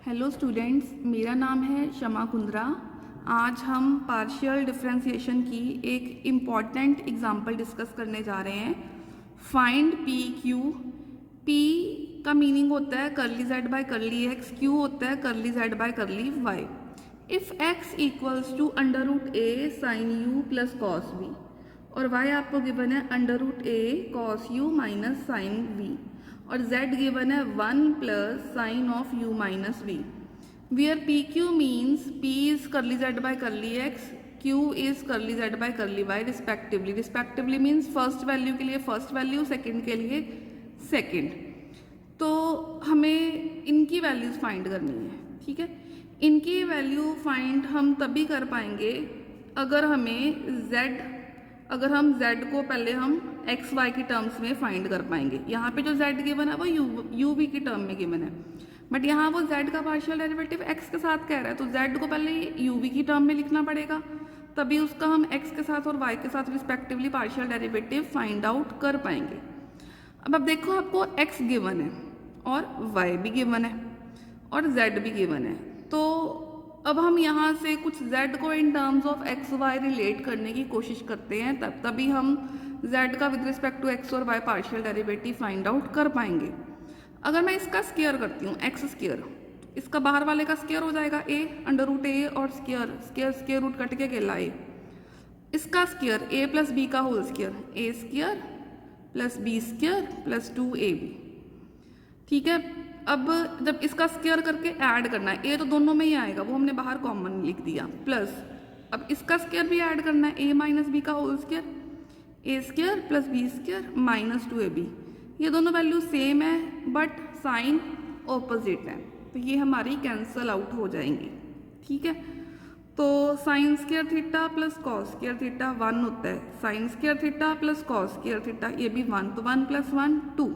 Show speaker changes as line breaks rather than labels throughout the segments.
Hello students, मेरा नाम है शमा कुंद्रा। आज हम पार्शियल डिफरेंशिएशन की एक इम्पॉर्टेंट एग्जाम्पल डिस्कस करने जा रहे हैं। Find P Q. पी का मीनिंग होता है curly Z by curly X, Q होता है curly Z by curly Y. If X equals to under root A sine U plus cos V और वाई आपको गिवन है under root A cos U minus sine V और z given है 1 plus sine of u minus V, where P Q means p is curly z bye करली x, q is curly z bye करली y respectively. Respectively means first value के लिए first value, second के लिए second. तो हमें इनकी values find करनी है, ठीक है। इनकी वैल्यू फाइंड हम तभी कर पाएंगे अगर हम z को पहले हम x y की टर्म्स में फाइंड कर पाएंगे। यहाँ पे जो z गिवन है वो u v की टर्म में गिवन है, बट यहाँ वो z का पार्शियल डेरिवेटिव x के साथ कह रहा है, तो z को पहले u v की टर्म में लिखना पड़ेगा, तभी उसका हम x के साथ और y के साथ respectively partial derivative find out कर पाएंगे। अब देखो, आपको x गिवन है और y भी गिवन है और z भी गिवन है, तो अब हम यहाँ से कुछ z को in terms of x Y relate करने की कोशिश करते हैं, तभी हम z का विद रिस्पेक्ट टू x और y partial derivative find out कर पाएंगे। अगर मैं इसका स्क्वायर करती हूँ x स्क्वायर, इसका बाहर वाले का स्क्वायर हो जाएगा a अंडर रूट ए और स्क्वायर रूट कट के अकेला a, इसका स्क्वायर a प्लस बी का whole square a square plus B square plus 2ab, ठीक है। अब जब इसका स्क्वायर करके ऐड करना है, ए तो दोनों में ही आएगा, वो हमने बाहर कॉमन लिख दिया, प्लस अब इसका स्क्वायर भी ऐड करना है, ए माइनस बी का whole square a square plus B square minus 2ab। ये दोनों वैल्यू सेम है बट साइन ऑपोजिट है, तो ये हमारी कैंसल आउट हो जाएंगी, ठीक है। तो sine square theta plus cos square theta 1 होता है, sine square theta plus cos square theta ये भी 1, तो 1 प्लस 1 2,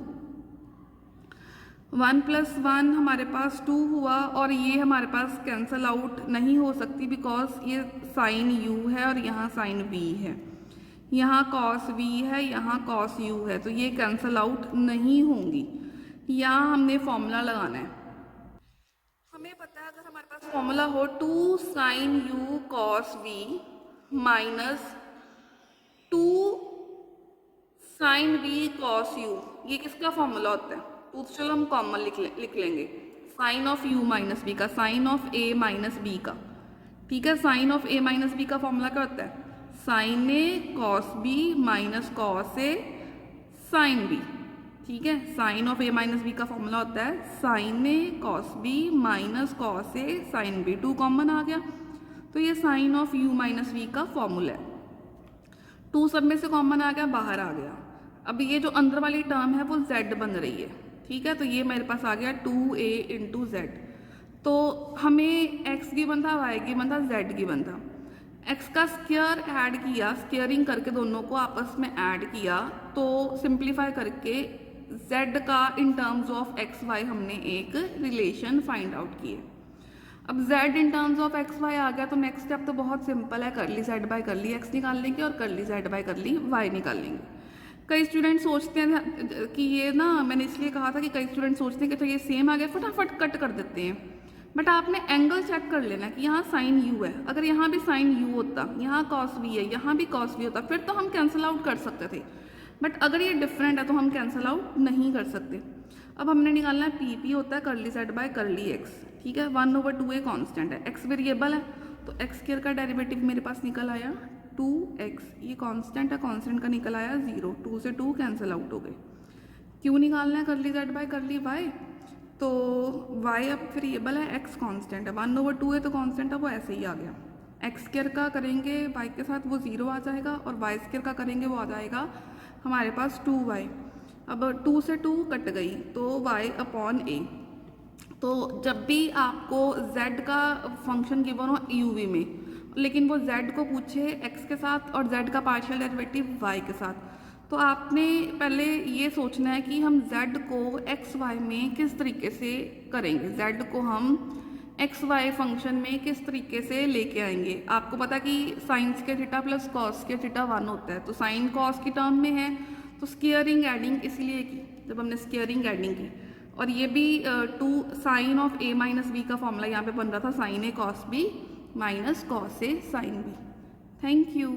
1 प्लस 1 हमारे पास 2 हुआ, और ये हमारे पास कैंसल आउट नहीं हो सकती बिकॉज ये साइन u है और यहाँ साइन v है, यहाँ कॉस v है, यहाँ कॉस u है, तो ये कैंसल आउट नहीं होंगी। यहाँ हमने फॉर्मूला लगाना है। हमें पता है अगर हमारे पास फॉर्मूला हो 2 sine u cos v minus 2 sine v cos u, ये किसका फॉर्मूला होता है? तो चलो हम कॉमन लिख लेंगे, sine of u minus B का, sine of a minus B का, ठीक है। Sine of a minus B का फॉर्मूला क्या होता है? Sine a cos b minus cos a sine b, ठीक है। Sine of a minus B का फॉर्मूला होता है sine a cos b minus cos a sine b, 2 common आ गया, तो ये sine of u minus v का फॉर्मूला है। 2 सब में से कॉमन आ गया, बाहर आ गया। अब ये जो अंदर वाली टर्म है वो z बन रही है, ठीक है, तो ये मेरे पास आ गया 2a इंटू जेड। तो हमें x गिवन था, y गिवन था, z गिवन था। x का स्क्वायर ऐड किया, स्क्वायरिंग करके दोनों को आपस में ऐड किया, तो सिंप्लीफाई करके z का in terms of x y हमने एक रिलेशन फाइंड आउट किए। अब z in terms of x y आ गया, तो नेक्स्ट स्टेप तो बहुत सिंपल है, करली z बाय करली x निकाल लेंगे और करली z बाय करली y निकाल लेंगे। कई स्टूडेंट सोचते हैं कि ये ना, मैंने इसलिए कहा था कि कई स्टूडेंट सोचते हैं कि तो ये सेम आ गया, फटाफट कट कर देते हैं, बट आपने एंगल चेक कर लेना कि यहाँ साइन u है, अगर यहाँ भी साइन u होता, यहाँ कॉस v है, यहाँ भी कॉस v होता, फिर तो हम कैंसिल आउट कर सकते थे, बट अगर ये डिफरेंट है तो हम कैंसिल आउट नहीं कर सकते। अब हमने निकालना है पी होता है करली z बाय करली x, ठीक है। 1/2 कॉन्स्टेंट है, x वेरिएबल है, तो एक्स स्क्वायर का डेरिवेटिव मेरे पास निकल आया 2x, ये कांस्टेंट है, कांस्टेंट का निकल आया 0, 2 से 2 कैंसिल आउट हो गए। क्यों निकालना है करली z बाय करली y? तो y अब वेरिएबल है, x कांस्टेंट है, 1/2 है तो कांस्टेंट है वो ऐसे ही आ गया। x स्क्वायर का करेंगे y के साथ वो 0 आ जाएगा, और y स्क्वायर का करेंगे वो आ जाएगा हमारे पास 2y। अब 2 से 2 कट गई तो y अपॉन a। तो जब भी आपको z का फंक्शन गिवन हो u v में, लेकिन वो z को पूछे x के साथ और z का पार्शियल डेरिवेटिव y के साथ, तो आपने पहले ये सोचना है कि हम z को x y में किस तरीके से करेंगे, z को हम एक्स वाई फंक्शन में किस तरीके से लेके आएंगे। आपको पता कि sine square theta plus cos square theta 1 होता है, तो साइन कॉस की टर्म में है तो स्क्वायरिंग एडिंग इसलिए की, जब हमने स्क्वायरिंग एडिंग की, और ये भी two sine of A minus B का फॉर्मूला यहाँ पे बन रहा था sine A cos B minus cos A sine B. Thank you.